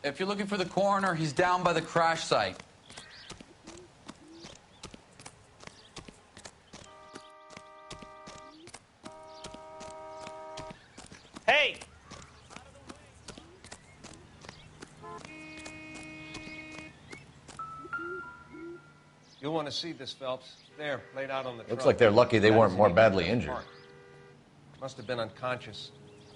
If you're looking for the coroner, he's down by the crash site. Hey! You'll want to see this, Phelps. There, laid out on the truck. Looks like they're lucky they weren't more badly injured. Must have been unconscious.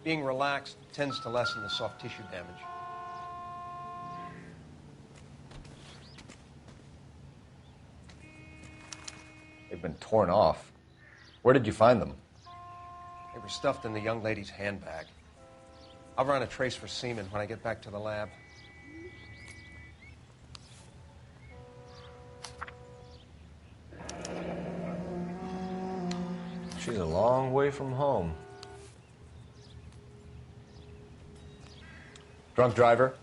Being relaxed tends to lessen the soft tissue damage. They've been torn off. Where did you find them? They were stuffed in the young lady's handbag. I'll run a trace for semen when I get back to the lab. She's a long way from home. Drunk driver?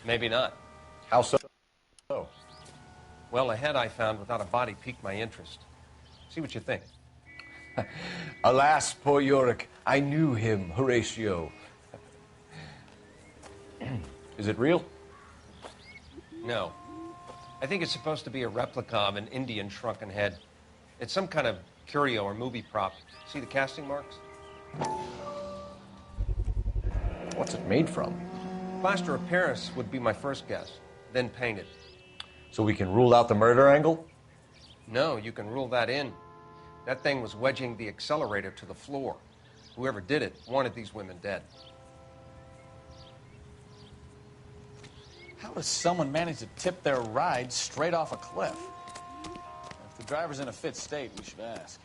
Maybe not. How so? Well, the head I found without a body piqued my interest. See what you think. Alas, poor Yorick, I knew him, Horatio. Is it real? No. I think it's supposed to be a replica of an Indian shrunken head. It's some kind of curio or movie prop. See the casting marks? What's it made from? Plaster of Paris would be my first guess, then painted. So we can rule out the murder angle? No, you can rule that in. That thing was wedging the accelerator to the floor. Whoever did it wanted these women dead. How does someone manage to tip their ride straight off a cliff? If the driver's in a fit state, we should ask.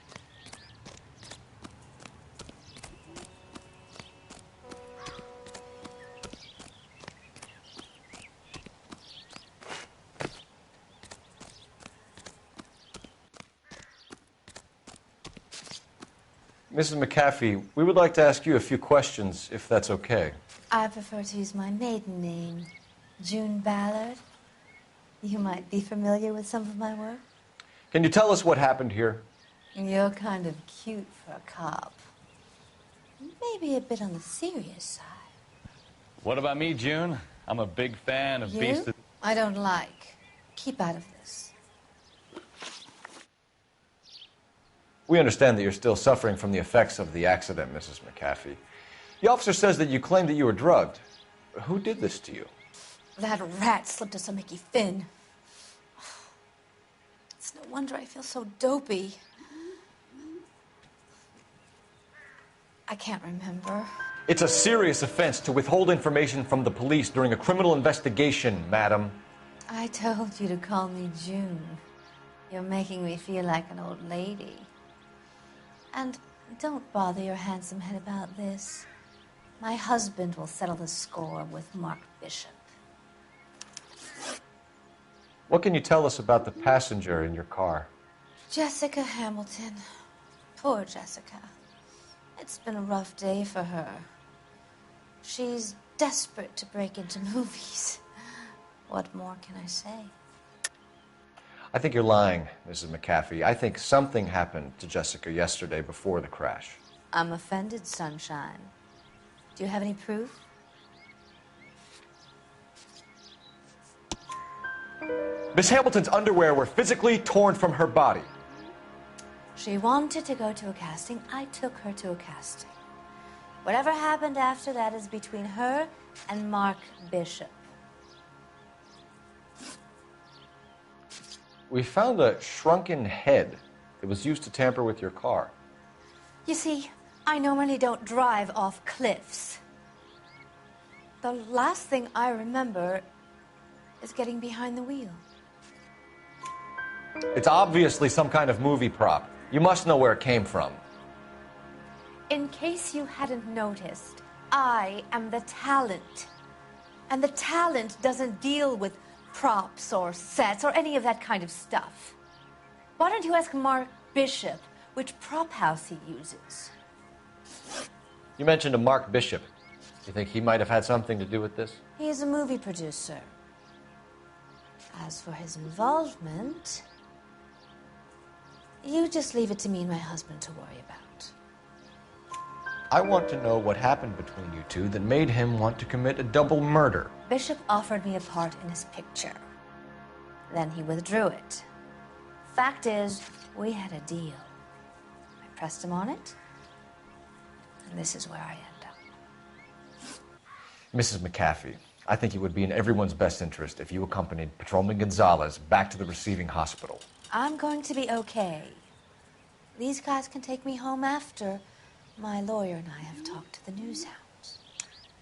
Mrs. McAfee, we would like to ask you a few questions, if that's okay. I prefer to use my maiden name, June Ballard. You might be familiar with some of my work. Can you tell us what happened here? You're kind of cute for a cop. Maybe a bit on the serious side. What about me, June? I'm a big fan of Beast. I don't like. Keep out of this. We understand that you're still suffering from the effects of the accident, Mrs. McAfee. The officer says that you claimed that you were drugged. Who did this to you? That rat slipped us a Mickey Finn. It's no wonder I feel so dopey. I can't remember. It's a serious offense to withhold information from the police during a criminal investigation, madam. I told you to call me June. You're making me feel like an old lady. And don't bother your handsome head about this. My husband will settle the score with Mark Bishop. What can you tell us about the passenger in your car? Jessica Hamilton. Poor Jessica. It's been a rough day for her. She's desperate to break into movies. What more can I say? I think you're lying, Mrs. McAfee. I think something happened to Jessica yesterday before the crash. I'm offended, Sunshine. Do you have any proof? Miss Hamilton's underwear were physically torn from her body. She wanted to go to a casting. I took her to a casting. Whatever happened after that is between her and Mark Bishop. We found a shrunken head that was used to tamper with your car. You see, I normally don't drive off cliffs. The last thing I remember is getting behind the wheel. It's obviously some kind of movie prop. You must know where it came from. In case you hadn't noticed, I am the talent. And the talent doesn't deal with props or sets or any of that kind of stuff. Why don't you ask Mark Bishop which prop house he uses? You mentioned a Mark Bishop. You think he might have had something to do with this? He's a movie producer. As for his involvement, you just leave it to me and my husband to worry about. I want to know what happened between you two that made him want to commit a double murder. Bishop offered me a part in his picture. Then he withdrew it. Fact is, we had a deal. I pressed him on it, and this is where I end up. Mrs. McAfee, I think it would be in everyone's best interest if you accompanied Patrolman Gonzalez back to the receiving hospital. I'm going to be okay. These guys can take me home after my lawyer and I have talked to the news hounds.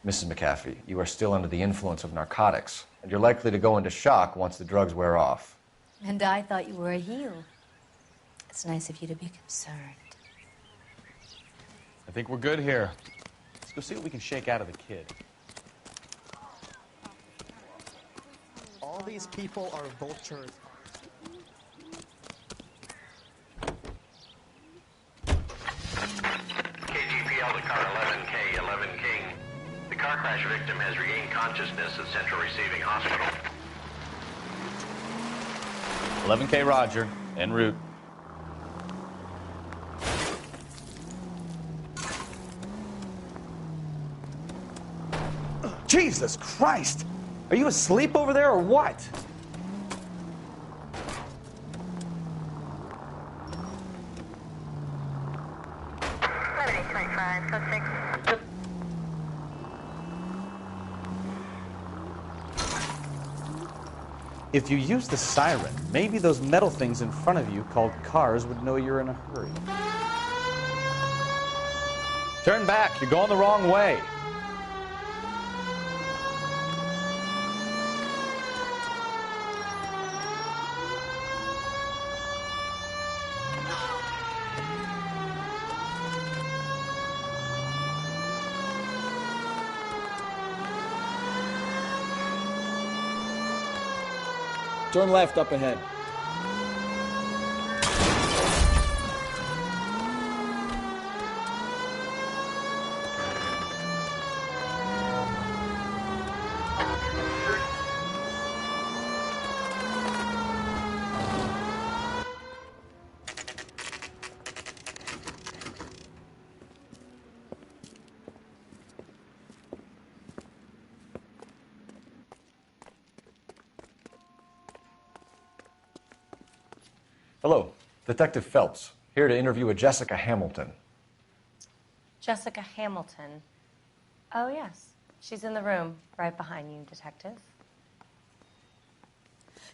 Mrs. McAfee, you are still under the influence of narcotics, and you're likely to go into shock once the drugs wear off. And I thought you were a heel. It's nice of you to be concerned. I think we're good here. Let's go see what we can shake out of the kid. All these people are vultures. KGPL to car 11K, 11 King. The car crash victim has regained consciousness at Central Receiving Hospital. 11K Roger, en route. Jesus Christ! Are you asleep over there or what? If you use the siren, maybe those metal things in front of you called cars would know you're in a hurry. Turn back, you're going the wrong way. Turn left up ahead. Hello, Detective Phelps, here to interview a Jessica Hamilton. Jessica Hamilton. Oh, yes. She's in the room right behind you, Detective.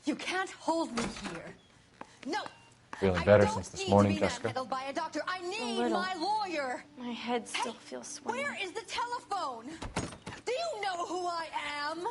You can't hold me here. No. Feeling better since this morning, Jessica? Handled by a doctor. I need little. my lawyer. My head still feels swollen. Where is the telephone? Do you know who I am?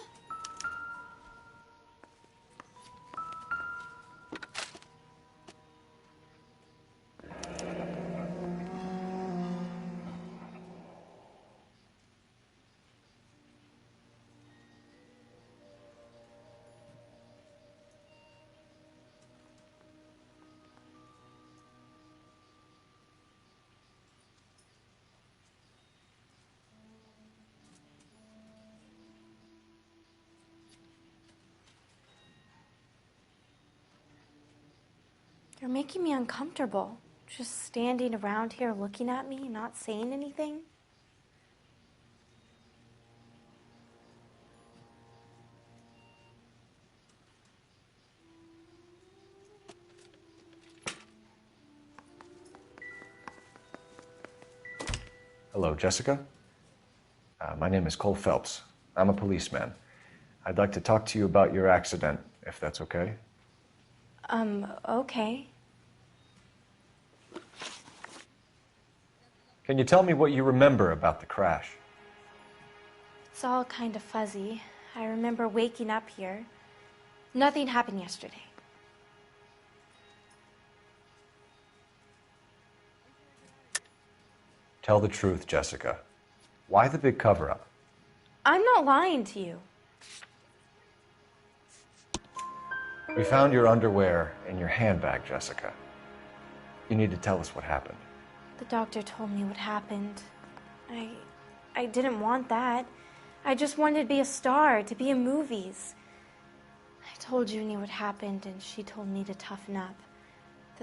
You're making me uncomfortable. Just standing around here looking at me, not saying anything. Hello, Jessica. My name is Cole Phelps. I'm a policeman. I'd like to talk to you about your accident, if that's okay. Okay. Can you tell me what you remember about the crash? It's all kind of fuzzy. I remember waking up here. Nothing happened yesterday. Tell the truth, Jessica. Why the big cover-up? I'm not lying to you. We found your underwear in your handbag, Jessica. You need to tell us what happened. The doctor told me what happened. I didn't want that. I just wanted to be a star, to be in movies. I told Junie what happened, and she told me to toughen up.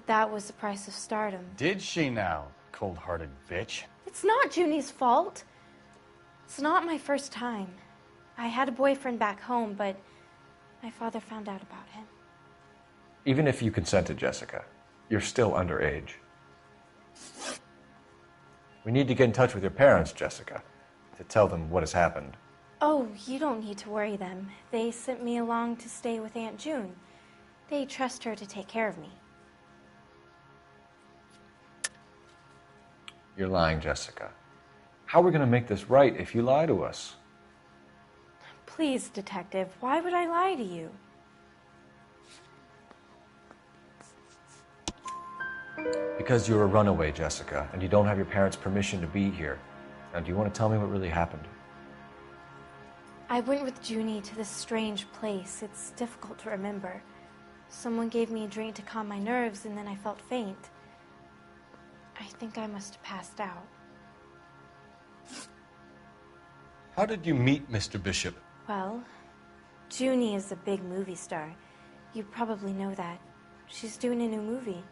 That was the price of stardom. Did she now? Cold-hearted bitch. It's not Junie's fault. It's not my first time. I had a boyfriend back home, but my father found out about him. Even if you consented, Jessica, you're still underage. We need to get in touch with your parents, Jessica, to tell them what has happened. Oh, you don't need to worry them. They sent me along to stay with Aunt June. They trust her to take care of me. You're lying, Jessica. How are we going to make this right if you lie to us? Please, Detective, why would I lie to you? Because you're a runaway, Jessica, and you don't have your parents' permission to be here. Now, do you want to tell me what really happened? I went with Junie to this strange place. It's difficult to remember. Someone gave me a drink to calm my nerves, and then I felt faint. I think I must have passed out. How did you meet Mr. Bishop? Well, Junie is a big movie star. You probably know that. She's doing a new movie.